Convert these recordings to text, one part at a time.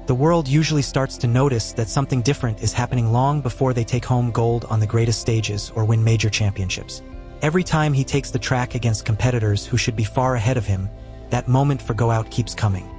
The world usually starts to notice that something different is happening long before they take home gold on the greatest stages or win major championships. Every time he takes the track against competitors who should be far ahead of him, that moment for Go Out keeps coming.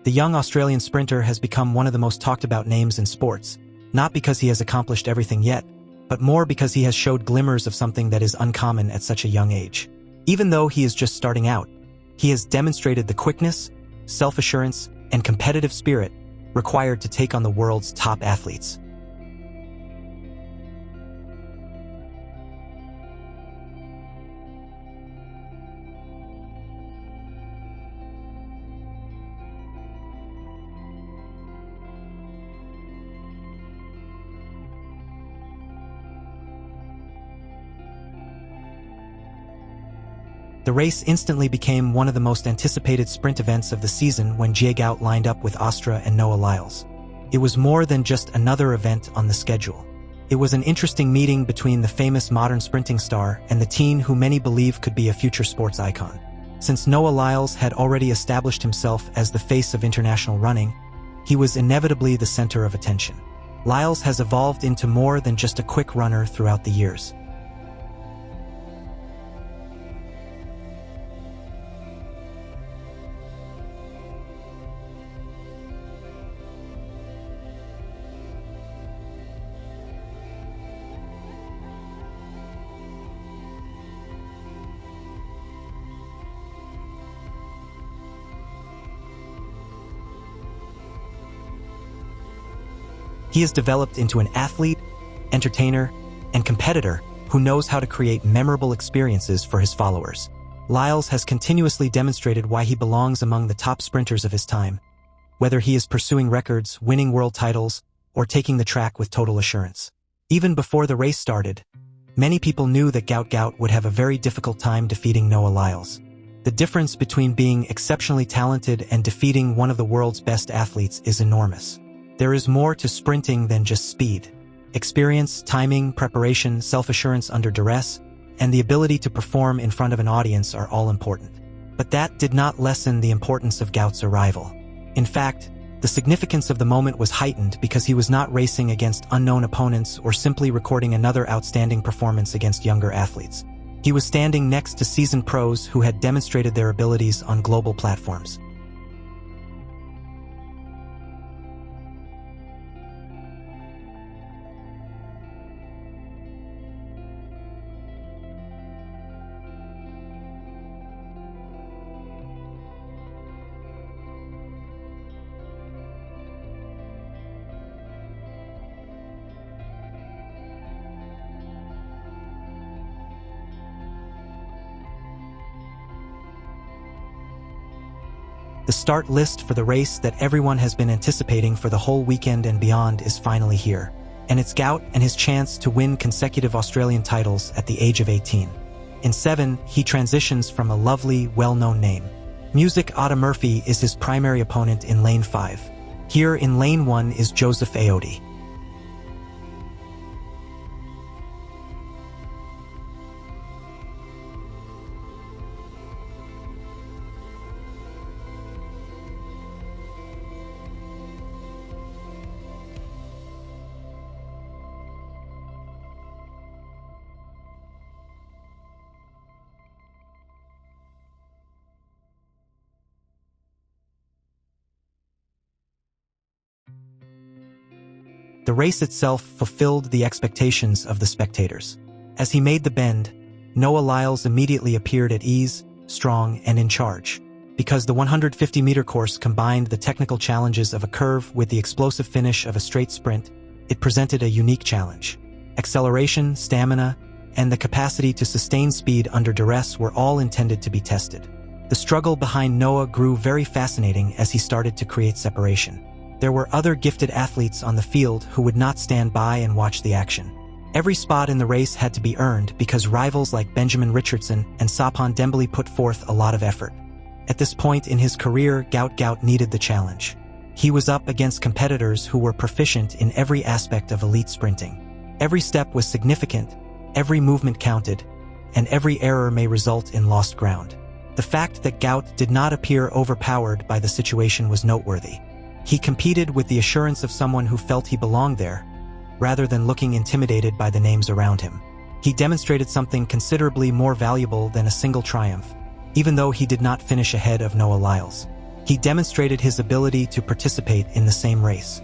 The young Australian sprinter has become one of the most talked about names in sports, not because he has accomplished everything yet, but more because he has showed glimmers of something that is uncommon at such a young age. Even though he is just starting out, he has demonstrated the quickness, self-assurance, and competitive spirit required to take on the world's top athletes. The race instantly became one of the most anticipated sprint events of the season when Gout lined up with Astra and Noah Lyles. It was more than just another event on the schedule. It was an interesting meeting between the famous modern sprinting star and the teen who many believe could be a future sports icon. Since Noah Lyles had already established himself as the face of international running, he was inevitably the center of attention. Lyles has evolved into more than just a quick runner throughout the years. He has developed into an athlete, entertainer, and competitor who knows how to create memorable experiences for his followers. Lyles has continuously demonstrated why he belongs among the top sprinters of his time, whether he is pursuing records, winning world titles, or taking the track with total assurance. Even before the race started, many people knew that Gout Gout would have a very difficult time defeating Noah Lyles. The difference between being exceptionally talented and defeating one of the world's best athletes is enormous. There is more to sprinting than just speed. Experience, timing, preparation, self-assurance under duress, and the ability to perform in front of an audience are all important. But that did not lessen the importance of Gout's arrival. In fact, the significance of the moment was heightened because he was not racing against unknown opponents or simply recording another outstanding performance against younger athletes. He was standing next to seasoned pros who had demonstrated their abilities on global platforms. The start list for the race that everyone has been anticipating for the whole weekend and beyond is finally here, and it's Gout and his chance to win consecutive Australian titles at the age of 18. In 7, he transitions from a lovely, well-known name. Music Otta Murphy is his primary opponent in Lane 5. Here in Lane 1 is Joseph Aoudi. The race itself fulfilled the expectations of the spectators. As he made the bend, Noah Lyles immediately appeared at ease, strong, and in charge. Because the 150-meter course combined the technical challenges of a curve with the explosive finish of a straight sprint, it presented a unique challenge. Acceleration, stamina, and the capacity to sustain speed under duress were all intended to be tested. The struggle behind Noah grew very fascinating as he started to create separation. There were other gifted athletes on the field who would not stand by and watch the action. Every spot in the race had to be earned because rivals like Benjamin Richardson and Sapon Dembele put forth a lot of effort. At this point in his career, Gout Gout needed the challenge. He was up against competitors who were proficient in every aspect of elite sprinting. Every step was significant, every movement counted, and every error may result in lost ground. The fact that Gout did not appear overpowered by the situation was noteworthy. He competed with the assurance of someone who felt he belonged there, rather than looking intimidated by the names around him. He demonstrated something considerably more valuable than a single triumph, even though he did not finish ahead of Noah Lyles. He demonstrated his ability to participate in the same race.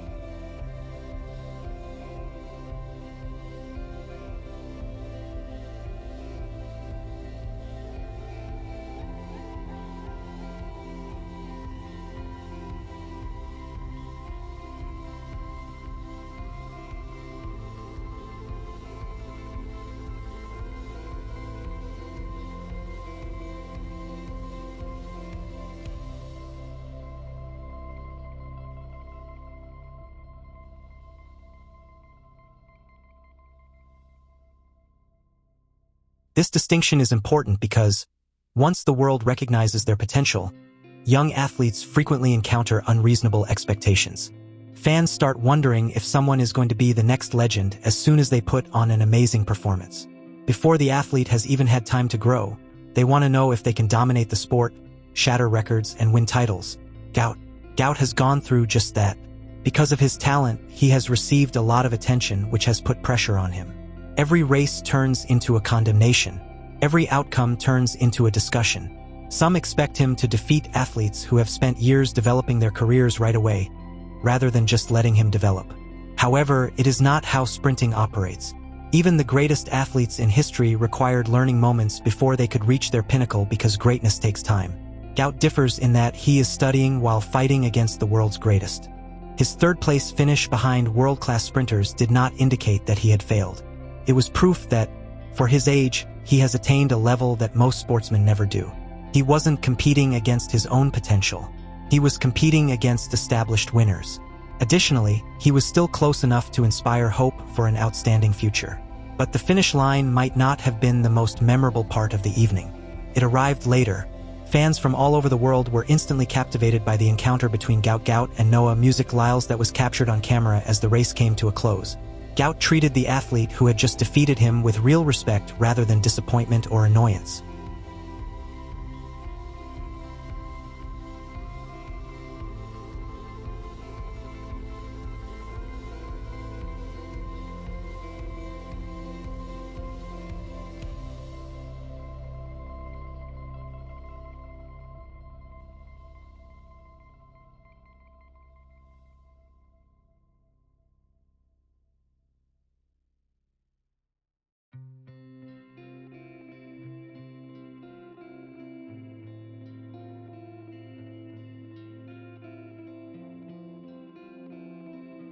This distinction is important because, once the world recognizes their potential, young athletes frequently encounter unreasonable expectations. Fans start wondering if someone is going to be the next legend as soon as they put on an amazing performance. Before the athlete has even had time to grow, they want to know if they can dominate the sport, shatter records, and win titles. Gout has gone through just that. Because of his talent, he has received a lot of attention, which has put pressure on him. Every race turns into a condemnation. Every outcome turns into a discussion. Some expect him to defeat athletes who have spent years developing their careers right away, rather than just letting him develop. However, it is not how sprinting operates. Even the greatest athletes in history required learning moments before they could reach their pinnacle because greatness takes time. Gout differs in that he is studying while fighting against the world's greatest. His third-place finish behind world-class sprinters did not indicate that he had failed. It was proof that, for his age, he has attained a level that most sportsmen never do. He wasn't competing against his own potential. He was competing against established winners. Additionally, he was still close enough to inspire hope for an outstanding future. But the finish line might not have been the most memorable part of the evening. It arrived later. Fans from all over the world were instantly captivated by the encounter between Gout Gout and Noah Lyles that was captured on camera as the race came to a close. Gout treated the athlete who had just defeated him with real respect rather than disappointment or annoyance.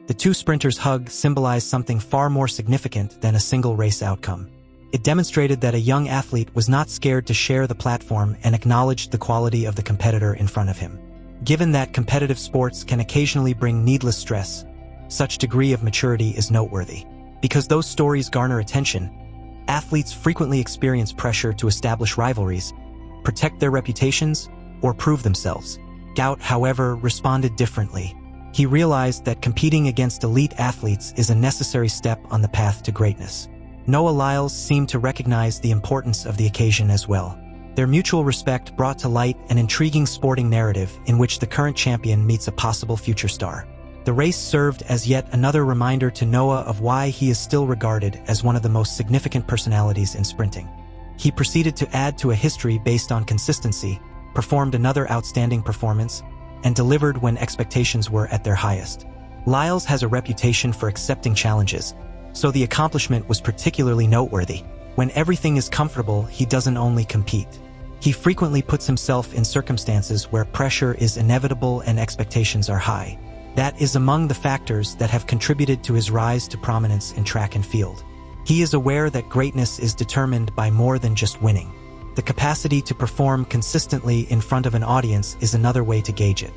The two sprinters' hug symbolized something far more significant than a single race outcome. It demonstrated that a young athlete was not scared to share the platform and acknowledged the quality of the competitor in front of him. Given that competitive sports can occasionally bring needless stress, such degree of maturity is noteworthy. Because those stories garner attention, athletes frequently experience pressure to establish rivalries, protect their reputations, or prove themselves. Gout, however, responded differently. He realized that competing against elite athletes is a necessary step on the path to greatness. Noah Lyles seemed to recognize the importance of the occasion as well. Their mutual respect brought to light an intriguing sporting narrative in which the current champion meets a possible future star. The race served as yet another reminder to Noah of why he is still regarded as one of the most significant personalities in sprinting. He proceeded to add to a history based on consistency, performed another outstanding performance, and delivered when expectations were at their highest. Lyles has a reputation for accepting challenges, so the accomplishment was particularly noteworthy. When everything is comfortable, he doesn't only compete. He frequently puts himself in circumstances where pressure is inevitable and expectations are high. That is among the factors that have contributed to his rise to prominence in track and field. He is aware that greatness is determined by more than just winning. The capacity to perform consistently in front of an audience is another way to gauge it.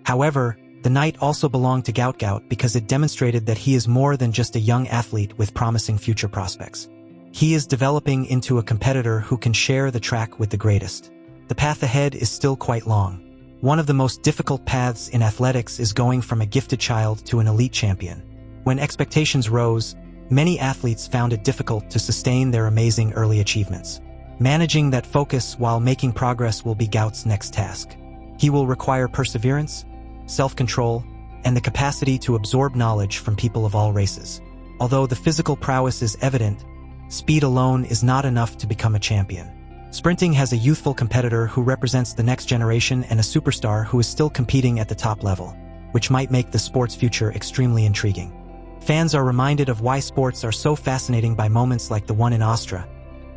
However, the night also belonged to Gout Gout because it demonstrated that he is more than just a young athlete with promising future prospects. He is developing into a competitor who can share the track with the greatest. The path ahead is still quite long. One of the most difficult paths in athletics is going from a gifted child to an elite champion. When expectations rose, many athletes found it difficult to sustain their amazing early achievements. Managing that focus while making progress will be Gout's next task. He will require perseverance, self-control, and the capacity to absorb knowledge from people of all races. Although the physical prowess is evident, speed alone is not enough to become a champion. Sprinting has a youthful competitor who represents the next generation and a superstar who is still competing at the top level, which might make the sport's future extremely intriguing. Fans are reminded of why sports are so fascinating by moments like the one in Austria,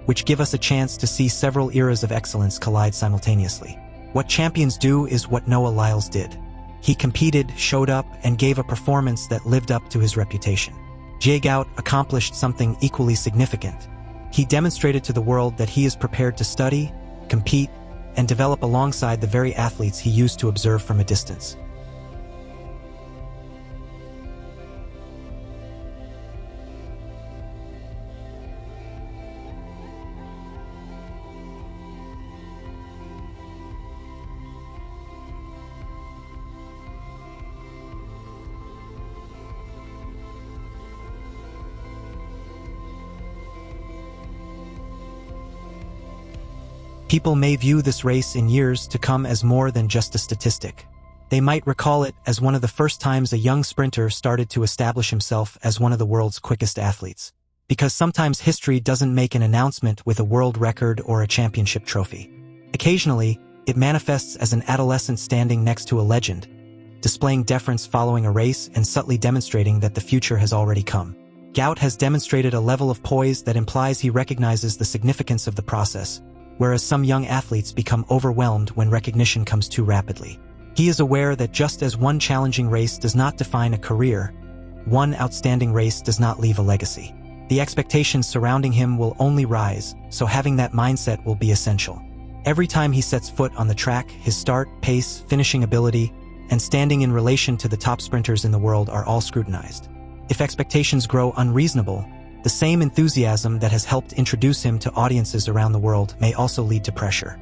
which give us a chance to see several eras of excellence collide simultaneously. What champions do is what Noah Lyles did. He competed, showed up, and gave a performance that lived up to his reputation. Gout accomplished something equally significant. He demonstrated to the world that he is prepared to study, compete, and develop alongside the very athletes he used to observe from a distance. People may view this race in years to come as more than just a statistic. They might recall it as one of the first times a young sprinter started to establish himself as one of the world's quickest athletes. Because sometimes history doesn't make an announcement with a world record or a championship trophy. Occasionally, it manifests as an adolescent standing next to a legend, displaying deference following a race and subtly demonstrating that the future has already come. Gout has demonstrated a level of poise that implies he recognizes the significance of the process, whereas some young athletes become overwhelmed when recognition comes too rapidly. He is aware that just as one challenging race does not define a career, one outstanding race does not leave a legacy. The expectations surrounding him will only rise, so having that mindset will be essential. Every time he sets foot on the track, his start, pace, finishing ability, and standing in relation to the top sprinters in the world are all scrutinized. If expectations grow unreasonable, the same enthusiasm that has helped introduce him to audiences around the world may also lead to pressure.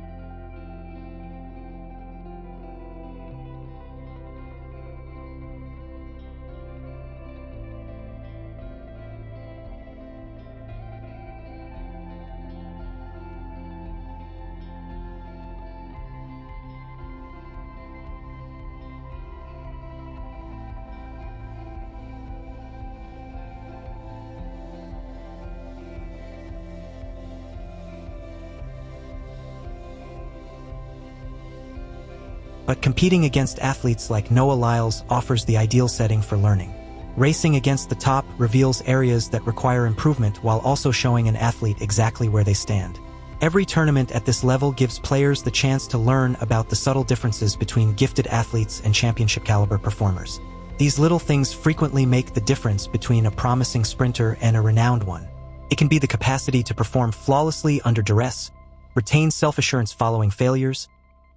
But competing against athletes like Noah Lyles offers the ideal setting for learning. Racing against the top reveals areas that require improvement while also showing an athlete exactly where they stand. Every tournament at this level gives players the chance to learn about the subtle differences between gifted athletes and championship-caliber performers. These little things frequently make the difference between a promising sprinter and a renowned one. It can be the capacity to perform flawlessly under duress, retain self-assurance following failures,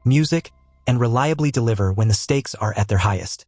music, and reliably deliver when the stakes are at their highest.